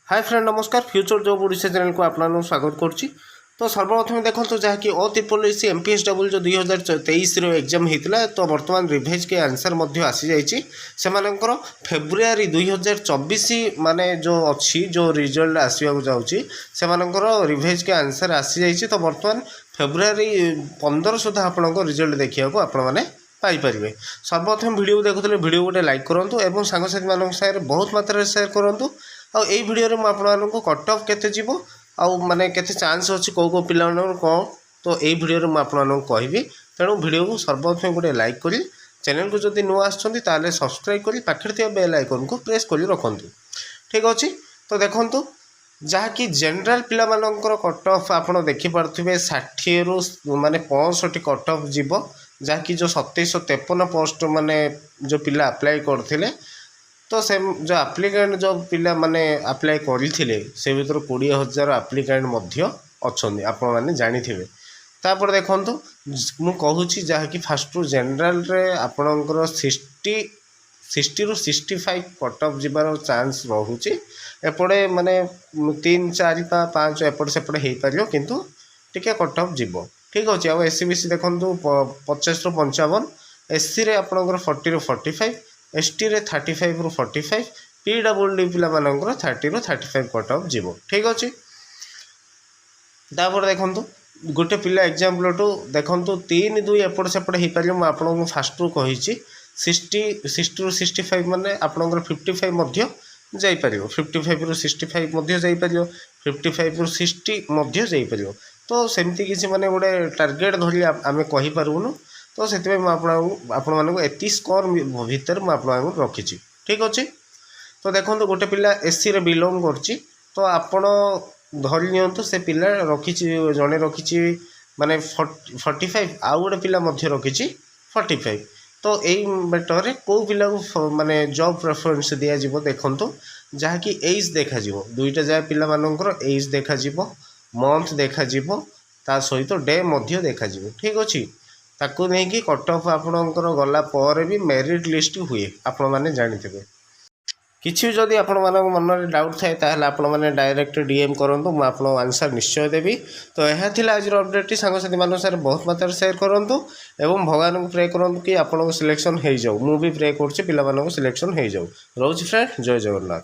Hi friend नमस्कार future job Odisha channel को आपको स्वागत करुच्ची। तो सर्वप्रथम देखो जहाँकि OSSC MPSW जो 2023 एग्जाम होता तो बर्तमान रिवाइज के आंसर आसी जाइए से फेब्रुआरी 2024 माने जो अच्छी जो रिजल्ट आसवाक जाऊँगी से रिवाइज के आंसर आसी जाइए। तो बर्तमान फेब्रुआरी 15 सुधा आपको रिजल्ट देखा आपने पाइपर। सर्वप्रथम वीडियो देखुले वीडियो गोटे लाइक करूँ और सांगसाथी मान सागर बहुत मात्रा सेयार करूँ। आई वीडियो में आपको कट ऑफ केते जीवो आउ माने केते चांस अच्छी कौ पिला कौन तो यही वीडियो में आपको कहबी। तेणु वीडियो को सर्वप्रथम गोटे लाइक करी चैनल को जब नुआ आसते सब्सक्राइब करी पाखे बेल आइकन को प्रेस कर रखु। ठीक अच्छे तो देखु जहाँकि जनरल पिला मानकर कट ऑफ आप देखिपे 60 रु माने 65 कट ऑफ जीव जहाँकि जो 2753 पोस्ट माने जो पिला अप्लाई करथिले तो से जो आप्लिकेंट जो पिला माने अप्लाई करथिले से भीतर 20,000 आप्लिकेंट अच्छा आपण मैंने जानी। तापर देखो मु कहूँ जहाँकि फास्ट जनरल रे आपणकर 60 रु 65 कट ऑफ जीवार चांस रोचे एपटे माने 3 4 5 एपट सेपटे हो पार किंतु टिके कट ऑफ जीव। ठीक अच्छे आ SC BC देखो 50 रु 55 SC रे आपणकर 40 रु 45 ST रे 35 रु 45 PWD पिला मानकर 30 रु 35 कट ऑफ जीव। ठीक अच्छे तापर देखो गोटे पिला एग्जाम्पल टू देखो 3 2 एपट सेपट हो पार मुझे फास्ट रु कही 60 रु 65 माने आपणकर 55 जापर 55 रु 65 जापर 55 रु 60 जापर। तो सेमती किसी माने गोटे टार्गेट धरी आम कहीपरूनु तो से आपको एति स्कोर भितर मुझे रखी। ठीक अच्छे तो देखो गोटे पिला SC रे बिलोंग करची तो आपण धरी नियंतु से पिला रखी जड़े रखी माने 45 आउ गोटे पिला रखी 45। तो यही बेटर कौ पिला को माने जॉब प्रेफरेंस दिया जिवो देखंतु जहाँकि एज देखा दुईटा जगह पिला मानकर एज देखा मंथ देखा ता सहित डे मध्य देखा। ठीक अच्छे ताकू नहीं कि कट ऑफ आपणकर गला पर भी मेरिट लिस्ट हुए आपण मैंने जानी। किसी जदि आपण मन में डाउट थाए ताहले आपण मैंने डायरेक्ट DM करूँ मुझे आंसर निश्चय देवी। तो यह थी आज अपडेट सांगसाथी मान सारे बहुत मात्रा सेयार करूँ एवं भगवान को प्रे करूँ कि आपको सिलेक्शन हो जाऊ मु भी प्रे कर पिला सिलेक्शन हो जाऊ। रोज फ्रेंड जय जगन्नाथ।